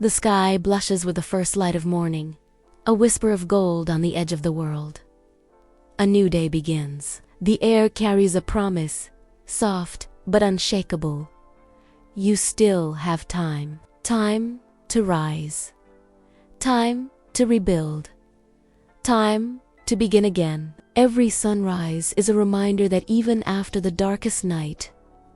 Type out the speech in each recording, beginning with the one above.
The sky blushes with the first light of morning, a whisper of gold on the edge of the world. A new day begins. The air carries a promise, soft but unshakable. You still have time. Time to rise. Time to rebuild. Time to begin again. Every sunrise is a reminder that even after the darkest night,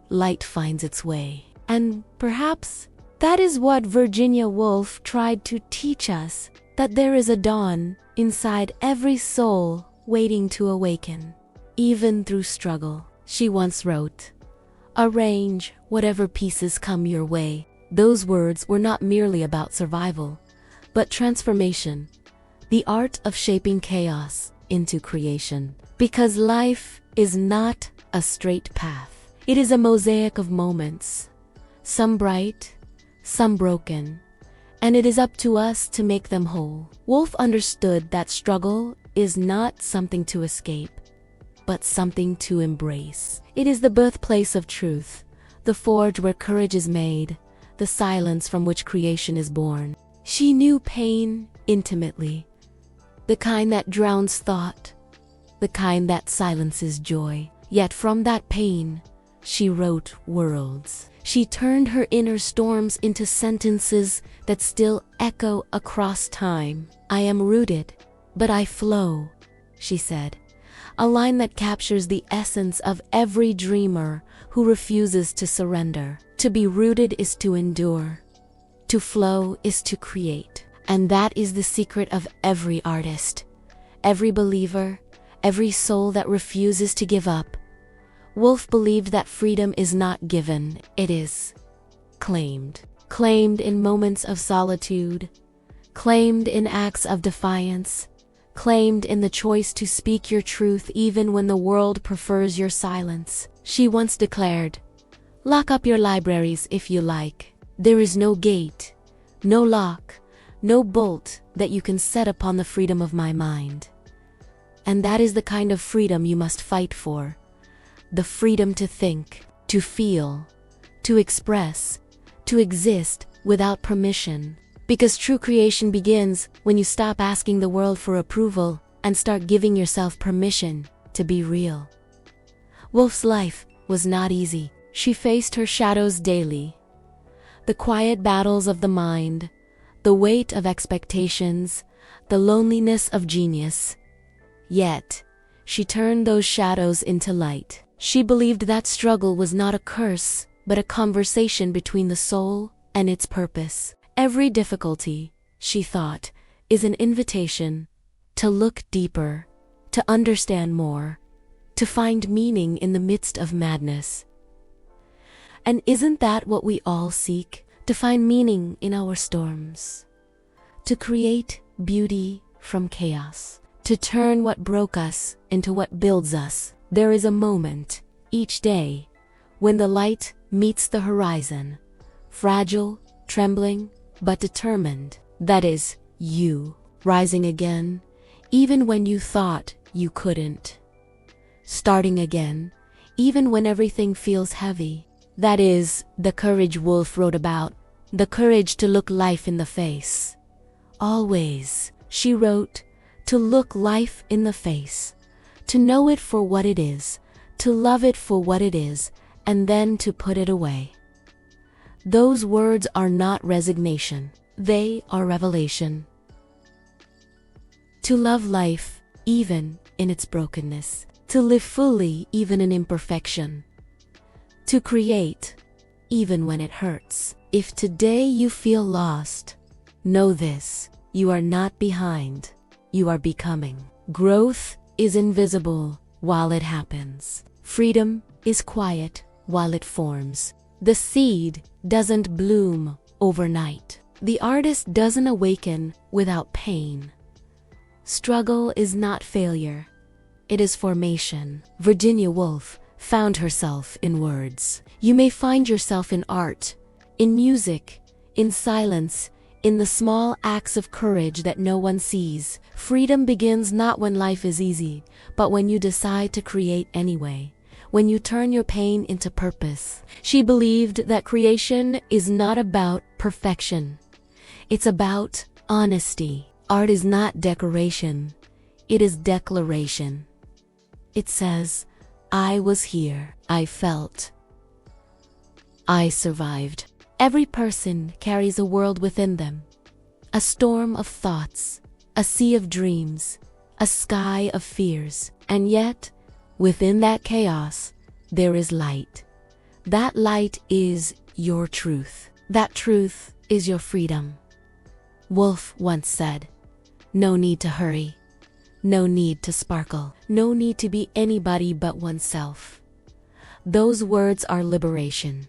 light finds its way. And perhaps that is what Virginia Woolf tried to teach us, that there is a dawn inside every soul waiting to awaken, even through struggle. She once wrote, "Arrange whatever pieces come your way." Those words were not merely about survival, but transformation, the art of shaping chaos into creation. Because life is not a straight path. It is a mosaic of moments, some bright, some broken, and it is up to us to make them whole. Woolf understood that struggle is not something to escape, but something to embrace. It is the birthplace of truth, the forge where courage is made, the silence from which creation is born. She knew pain intimately, the kind that drowns thought, the kind that silences joy. Yet from that pain, she wrote worlds. She turned her inner storms into sentences that still echo across time. "I am rooted, but I flow," she said, a line that captures the essence of every dreamer who refuses to surrender. To be rooted is to endure. To flow is to create. And that is the secret of every artist, every believer, every soul that refuses to give up. Woolf believed that freedom is not given, it is claimed. Claimed in moments of solitude, claimed in acts of defiance, claimed in the choice to speak your truth even when the world prefers your silence. She once declared, "Lock up your libraries if you like. There is no gate, no lock, no bolt that you can set upon the freedom of my mind." And that is the kind of freedom you must fight for. The freedom to think, to feel, to express, to exist without permission. Because true creation begins when you stop asking the world for approval and start giving yourself permission to be real. Woolf's life was not easy. She faced her shadows daily. The quiet battles of the mind, the weight of expectations, the loneliness of genius. Yet, she turned those shadows into light. She believed that struggle was not a curse, but a conversation between the soul and its purpose. Every difficulty, she thought, is an invitation to look deeper, to understand more, to find meaning in the midst of madness. And isn't that what we all seek? To find meaning in our storms, to create beauty from chaos, to turn what broke us into what builds us. There is a moment, each day, when the light meets the horizon, fragile, trembling, but determined. That is you, rising again, even when you thought you couldn't. Starting again, even when everything feels heavy. That is the courage Woolf wrote about, the courage to look life in the face. Always, she wrote, to look life in the face, to know it for what it is, to love it for what it is, and then to put it away. Those words are not resignation, they are revelation. To love life, even in its brokenness, to live fully even in imperfection, to create, even when it hurts. If today you feel lost, know this, you are not behind, you are becoming. Growth is invisible while it happens. Freedom is quiet while it forms. The seed doesn't bloom overnight. The artist doesn't awaken without pain. Struggle is not failure, it is formation. Virginia Woolf found herself in words. You may find yourself in art, in music, in silence, in the small acts of courage that no one sees. Freedom begins not when life is easy, but when you decide to create anyway, when you turn your pain into purpose. She believed that creation is not about perfection. It's about honesty. Art is not decoration, it is declaration. It says, I was here, I felt, I survived. Every person carries a world within them, a storm of thoughts, a sea of dreams, a sky of fears, and yet, within that chaos, there is light. That light is your truth. That truth is your freedom. Woolf once said, no need to hurry, no need to sparkle, no need to be anybody but oneself. Those words are liberation.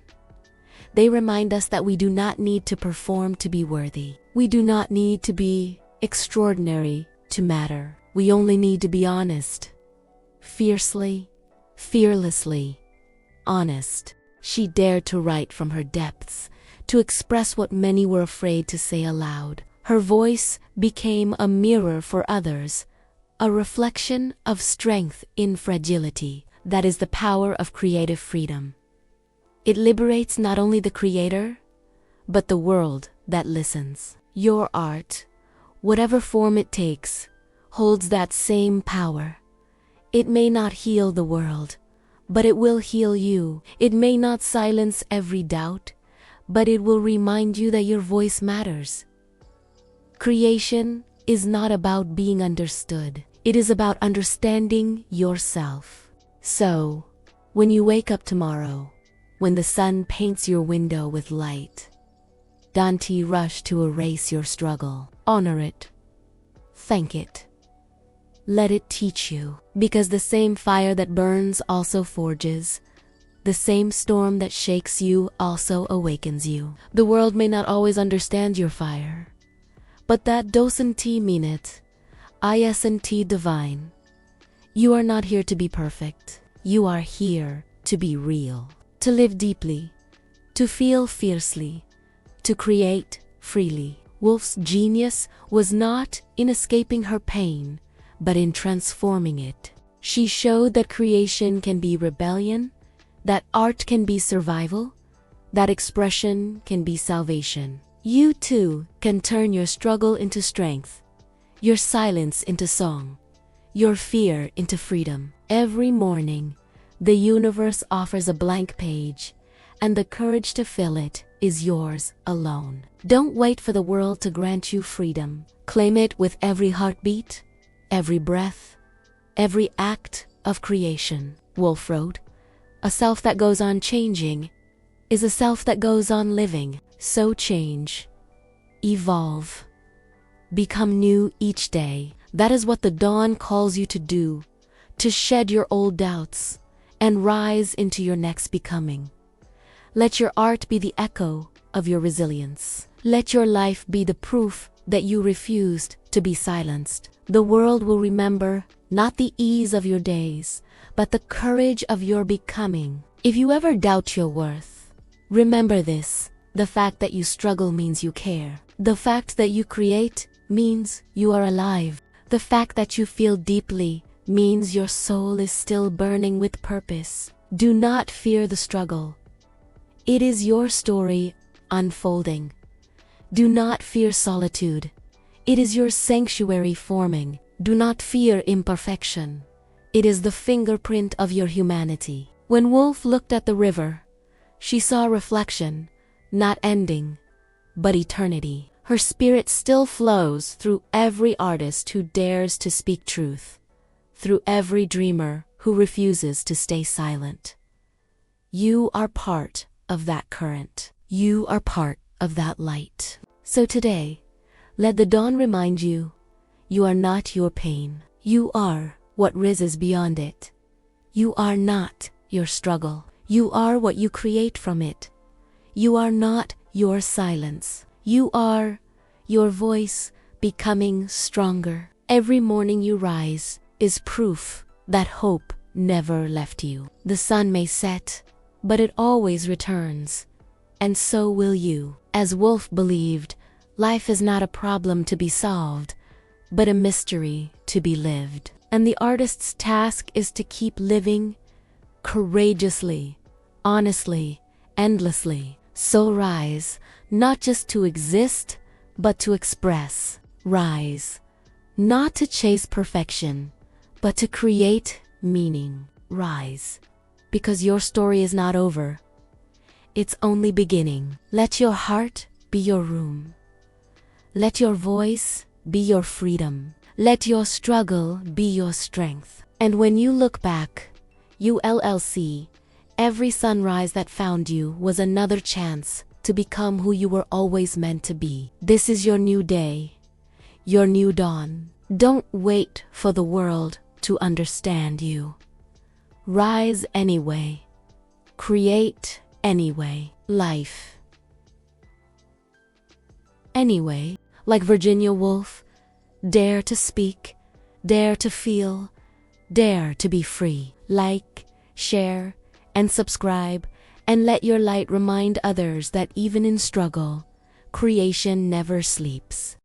They remind us that we do not need to perform to be worthy. We do not need to be extraordinary to matter. We only need to be honest. Fiercely, fearlessly, honest. She dared to write from her depths, to express what many were afraid to say aloud. Her voice became a mirror for others, a reflection of strength in fragility. That is the power of creative freedom. It liberates not only the creator, but the world that listens. Your art, whatever form it takes, holds that same power. It may not heal the world, but it will heal you. It may not silence every doubt, but it will remind you that your voice matters. Creation is not about being understood. It is about understanding yourself. So, when you wake up tomorrow, when the sun paints your window with light, don't rush to erase your struggle. Honor it. Thank it. Let it teach you. Because the same fire that burns also forges. The same storm that shakes you also awakens you. The world may not always understand your fire, but that doesn't mean it. Isn't divine. You are not here to be perfect. You are here to be real. To live deeply, to feel fiercely, to create freely. Woolf's genius was not in escaping her pain, but in transforming it. She showed that creation can be rebellion, that art can be survival, that expression can be salvation. You too can turn your struggle into strength, your silence into song, your fear into freedom. Every morning, the universe offers a blank page, and the courage to fill it is yours alone. Don't wait for the world to grant you freedom. Claim it with every heartbeat, every breath, every act of creation. Woolf wrote, a self that goes on changing is a self that goes on living. So change, evolve, become new each day. That is what the dawn calls you to do, to shed your old doubts and rise into your next becoming. Let your art be the echo of your resilience. Let your life be the proof that you refused to be silenced. The world will remember not the ease of your days, but the courage of your becoming. If you ever doubt your worth, remember this: the fact that you struggle means you care. The fact that you create means you are alive. The fact that you feel deeply means your soul is still burning with purpose. Do not fear the struggle. It is your story unfolding. Do not fear solitude. It is your sanctuary forming. Do not fear imperfection. It is the fingerprint of your humanity. When Woolf looked at the river, she saw reflection, not ending, but eternity. Her spirit still flows through every artist who dares to speak truth, through every dreamer who refuses to stay silent. You are part of that current. You are part of that light. So today, let the dawn remind you, you are not your pain. You are what rises beyond it. You are not your struggle. You are what you create from it. You are not your silence. You are your voice becoming stronger. Every morning you rise is proof that hope never left you. The sun may set, but it always returns. And so will you. As Woolf believed, life is not a problem to be solved, but a mystery to be lived. And the artist's task is to keep living courageously, honestly, endlessly. So rise, not just to exist, but to express. Rise, not to chase perfection, but to create meaning. Rise, because your story is not over. It's only beginning. Let your heart be your room. Let your voice be your freedom. Let your struggle be your strength. And when you look back, you'll see every sunrise that found you was another chance to become who you were always meant to be. This is your new day, your new dawn. Don't wait for the world to understand you. Rise anyway. Create anyway. Life anyway. Like Virginia Woolf, dare to speak, dare to feel, dare to be free. Like, share, and subscribe, and let your light remind others that even in struggle, creation never sleeps.